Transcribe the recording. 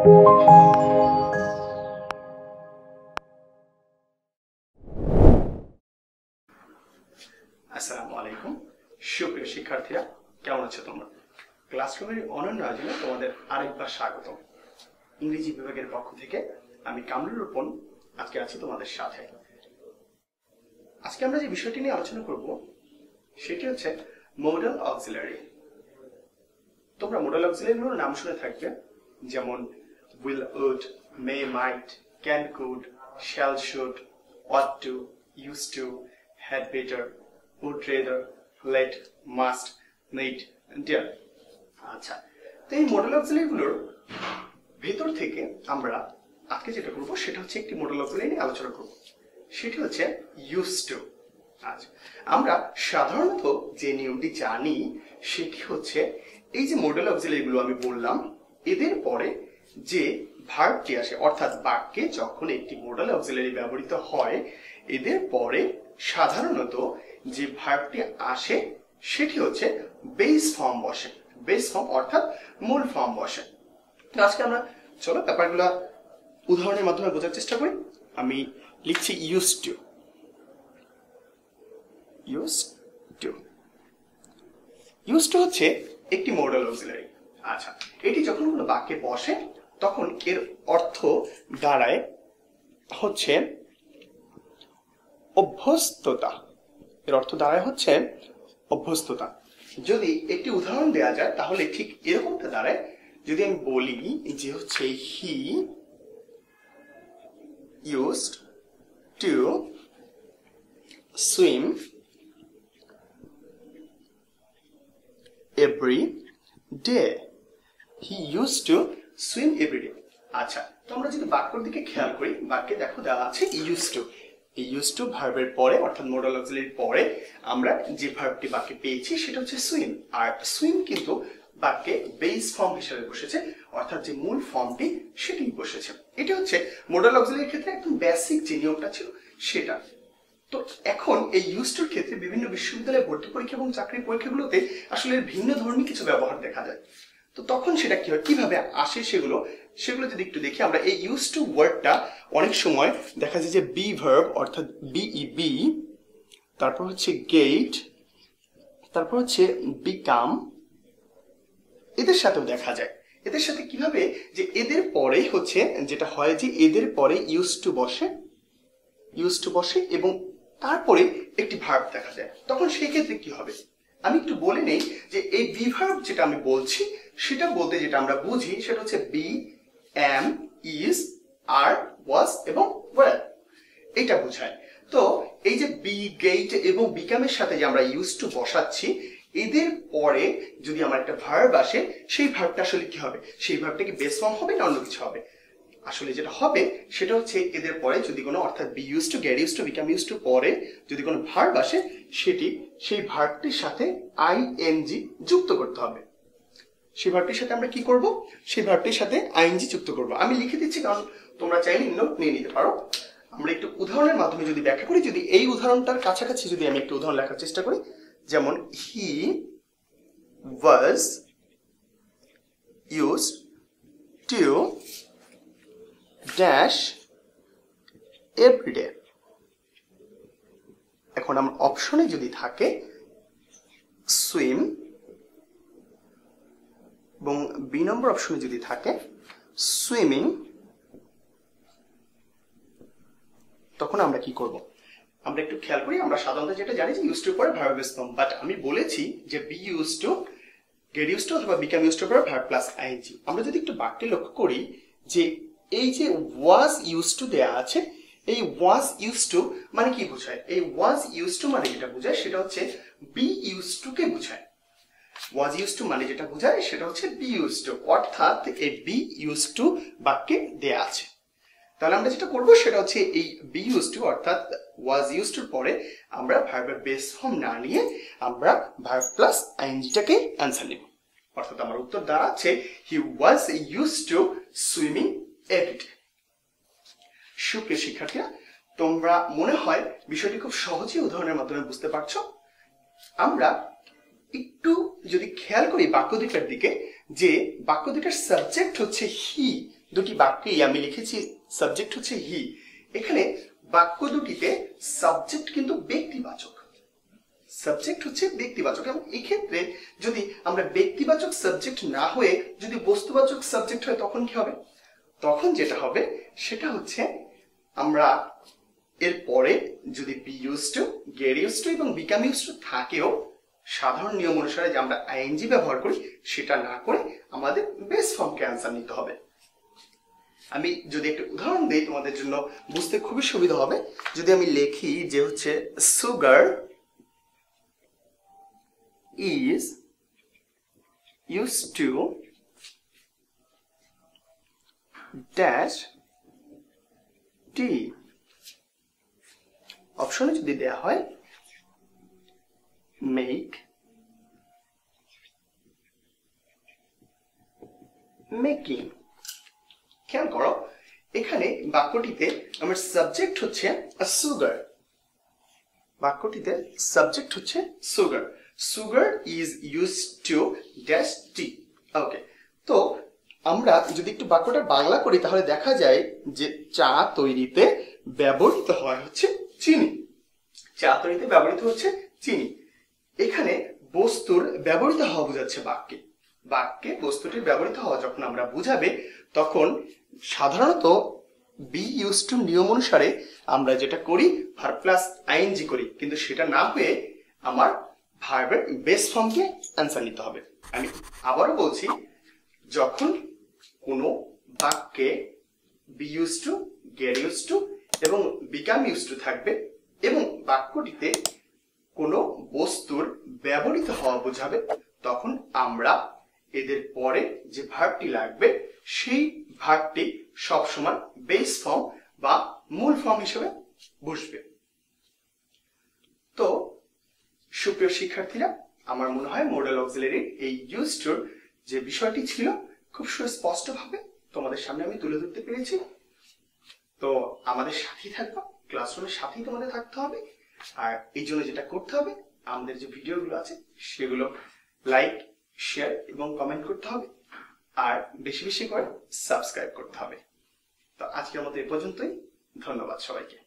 আসসালামু আলাইকুম সুপ্রিয় শিক্ষার্থীরা, কেমন আছো তোমরা? ক্লাসরুমের অনন্য আয়োজনে তোমাদের আরেকবার স্বাগত। ইংরেজি বিভাগের পক্ষ থেকে আমি কামরুল রূপন আজকে আছি তোমাদের সাথে। আজকে আমরা যে বিষয়টি নিয়ে আলোচনা করব সেটি হচ্ছে মডাল অক্সিলারি। তোমরা মডাল অক্সিলারিগুলোর নাম শুনে থাকবে, যেমন will, would, may, might, can, could, shall, should, ought to, used to, had better, would rather, let, must, need, dare। আচ্ছা, তো এই মডেল অক্সিলারিগুলোর ভেতর থেকে আমরা আজকে যেটা করব সেটা হচ্ছে একটি মডেল অক্সিলারি নিয়ে আলোচনা করব, সেটি হচ্ছে used to। আচ্ছা, আমরা সাধারণত যে নিয়মটি জানি সেটি হচ্ছে এই যে মডেল অক্সিলারিগুলো আমি বললাম, এদের পরে যে ভার্বটি আসে, অর্থাৎ বাক্যে যখন একটি মডেল অক্সিলারি ব্যবহৃত হয় এদের পরে সাধারণত যে ভার্বটি আসে সেটি হচ্ছে বেস ফর্ম বসে। বেস ফর্ম অর্থাৎ মূল ফর্ম বসে। তো আজকে আমরা চলো ব্যাপারগুলো উদাহরণের মাধ্যমে বোঝার চেষ্টা করি। আমি লিখছি used to। used to হচ্ছে একটি মডেল অক্সিলারি। আচ্ছা, এটি যখন কোনো বাক্যে বসে তখন এর অর্থ দাঁড়ায় হচ্ছে অভ্যস্ততা। এর অর্থ দাঁড়ায় হচ্ছে অভ্যস্ততা। যদি একটি উদাহরণ দেওয়া যায় তাহলে ঠিক এরকমটা দাঁড়ায়। যদি আমি বলি যে হচ্ছে হি used to swim every day। He used to swim every day। আচ্ছা, তো আমরা যদি বাক্যের দিকে খেয়াল করি, বাক্যে দেখো দেওয়া আছে used to। এই used to ভার্বের পরে অর্থাৎ মডাল অক্সিলারির পরে আমরা যে ভার্বটি বাক্যে পেয়েছি সেটা হচ্ছে সুইম। আর সুইম কিন্তু বাক্যে বেস ফর্ম হিসেবে বসেছে, অর্থাৎ যে মূল ফর্মটি সেটি বসেছে। এটা হচ্ছে মডাল অক্সিলারির ক্ষেত্রে একদম বেসিক যে নিয়মটা ছিল সেটা। তো এখন এই used toর ক্ষেত্রে বিভিন্ন বিশ্ববিদ্যালয়ে ভর্তি পরীক্ষা এবং চাকরির পরীক্ষাগুলোতে আসলে ভিন্ন ধর্মী কিছু ব্যবহার দেখা যায়। তো তখন সেটা কি হয়, কিভাবে আসে সেগুলো যদি একটু দেখি আমরা। এই used to ওয়ার্ডটা অনেক সময় দেখা যায় যে বি ভার্ব অর্থাৎ বিইবি, তারপর হচ্ছে গেট, তারপর হচ্ছে বিকাম, এদের সাথেও দেখা যায়। এদের সাথে কিভাবে যে এদের পরে হচ্ছে যেটা হয় যে এদের পরে used to বসে এবং তারপরে একটি ভার্ব দেখা যায়। তখন সেই ক্ষেত্রে কি হবে আমি একটু বলে নেই যে এই বি ভার্ব যেটা আমি বলছি সেটা বলতে যেটা আমরা বুঝি সেটা হচ্ছে বি, এম, ইজ, আর, ওয়াজ এবং ওয়ার, এটা বোঝায়। তো এই যে বি, গেট এবং বিকামের সাথে যে আমরা used to বসাচ্ছি, এদের পরে যদি আমার একটা ভার্ব আসে সেই ভার্বটা আসলে কি হবে, সেই ভার্বটা কি বেস ফর্ম হবে না অন্য কিছু হবে? আসলে যেটা হবে সেটা হচ্ছে এদের পরে যদি কোনো অর্থাৎ be used to, get used to, become used to পরে যদি কোনো ভার্ব আসে সেই ভার্বটির সাথে আইএনজি যুক্ত করতে হবে। সেই ভার্বটির সাথে আমরা কি করব, সেই ভার্বটির সাথে আইএনজি যুক্ত করব। আমি লিখে দিচ্ছি কারণ তোমরা চাইলে নোট নিয়ে নিতে পারো। আমরা একটু উদাহরণের মাধ্যমে যদি ব্যাখ্যা করি, যদি এই উদাহরণটার কাছাকাছি যদি আমি একটু উদাহরণ লেখার চেষ্টা করি, যেমন হি ওয়াজ used to ড্যাশ এভরিডে। এখন আমার অপশনে যদি থাকে সুইম এবং বি নম্বর অপশনে যদি থাকে সুইমিং, তখন আমরা কি করব? আমরা একটু খেয়াল করি। আমরা সাধারণত যেটা জানি যে used to পরে ভার্ব বেস ফর্ম, বাট আমি বলেছি যে be used to, get used to অথবা বিকাম used to পরে ভার্ব প্লাস আইএনজি। আমরা যদি একটু বাক্যে লক্ষ্য করি যে এই যে ওয়াজ used to দেয়া আছে, এই ওয়াজ used to মানে কি বোঝায়? এই ওয়াজ used to মানে যেটা বোঝায় সেটা হচ্ছে বি used to কে বোঝায়। ওয়াজ used to মানে যেটা বোঝায় সেটা হচ্ছে বি used to, অর্থাৎ এই বি used to বাক্যে দেয়া আছে। তাহলে আমরা যেটা করব সেটা হচ্ছে এই বি used to অর্থাৎ ওয়াজ used to পরে আমরা ভার্বের বেস ফর্ম না নিয়ে আমরা ভার্ব প্লাস আইএনজিটাকে অ্যান্সার নেব। অর্থাৎ আমার উত্তর দাঁড়াচ্ছে হি ওয়াজ used to swimming every day. সুপ্রিয় শিক্ষার্থীরা, তোমরা মনে হয় বিষয়টি খুব সহজেই উদাহরণের মাধ্যমে বুঝতে পারছো। আমরা একটু যদি খেয়াল করি বাক্য দুটার দিকে, যে বাক্য দুটার সাবজেক্ট হচ্ছে হি, দুটি বাক্যেই আমি লিখেছি সাবজেক্ট হচ্ছে হি। এখানে বাক্য দুটিতে সাবজেক্ট কিন্তু ব্যক্তিবাচক, সাবজেক্ট হচ্ছে ব্যক্তিবাচক, এবং এই ক্ষেত্রে যদি আমরা ব্যক্তিবাচক সাবজেক্ট না হয়ে যদি বস্তুবাচক সাবজেক্ট হয় তখন কি হবে? তখন যেটা হবে সেটা হচ্ছে আমরা এর পরে যদি be use to, get use to এবং বিকাম ইউজ টু থাকেও সাধারণ নিয়ম অনুসারে যে আমরা আইএনজি ব্যবহার করি সেটা না করে আমাদের বেস ফর্মকে অ্যান্সার নিতে হবে। আমি যদি একটা উদাহরণ দিই তোমাদের জন্য বুঝতে খুবই সুবিধা হবে। যদি আমি লিখি যে হচ্ছে sugar is used to dash tea, অপশনে যদি দেয়া হয় make, making। খেয়াল করো এখানে বাক্যটিতে আমার সাবজেক্ট হচ্ছে সুগার, বাক্যটিতে সাবজেক্ট হচ্ছে sugar. Sugar is used to dash T. Okay, তো আমরা যদি একটু বাক্যটা বাংলা করি তাহলে দেখা যায় যে চা তৈরিতে ব্যবহৃত হয় হচ্ছে চিনি, চা তৈরিতে ব্যবহৃত হচ্ছে চিনি। এখানে বস্তুর ব্যবহৃত হওয়া বোঝাচ্ছে বাক্যে, বাক্যে বস্তুটির ব্যবহৃত হওয়া যখন আমরা বুঝাবে তখন সাধারণত বি ইউজ টু নিয়ম অনুসারে আমরা যেটা করি ভার্ব প্লাস আইএনজি করি, কিন্তু সেটা না হয়ে আমার ভার্বের বেস ফর্মকে অ্যান্সার নিতে হবে। আমি আবারও বলছি, যখন কোনো বাক্যে be use to, get use to এবং বিকাম ইউজ টু থাকবে এবং বাক্যটিতে কোনো বস্তুর ব্যবহৃত হওয়া বোঝাবে তখন আমরা এদের পরে যে ভার্বটি লাগবে সেই ভার্বটি সবসময় বেস ফর্ম বা মূল ফর্ম হিসেবে বসবে। তো সুপ্রিয় শিক্ষার্থীরা, আমার মনে হয় মডেল অক্সিলারির এই ইউজ টুর যে বিষয়টি ছিল খুব সুস্পষ্টভাবে তোমাদের সামনে আমি তুলে ধরতে পেরেছি। তো আমাদের সাথেই থাকবো, ক্লাসরুমের সাথেই তোমাদের থাকতে হবে। আর এই জন্য যেটা করতে হবে, আমাদের যে ভিডিওগুলো আছে সেগুলো লাইক, শেয়ার এবং কমেন্ট করতে হবে, আর বেশি বেশি করে সাবস্ক্রাইব করতে হবে। তো আজকের মতো এ পর্যন্তই, ধন্যবাদ সবাইকে।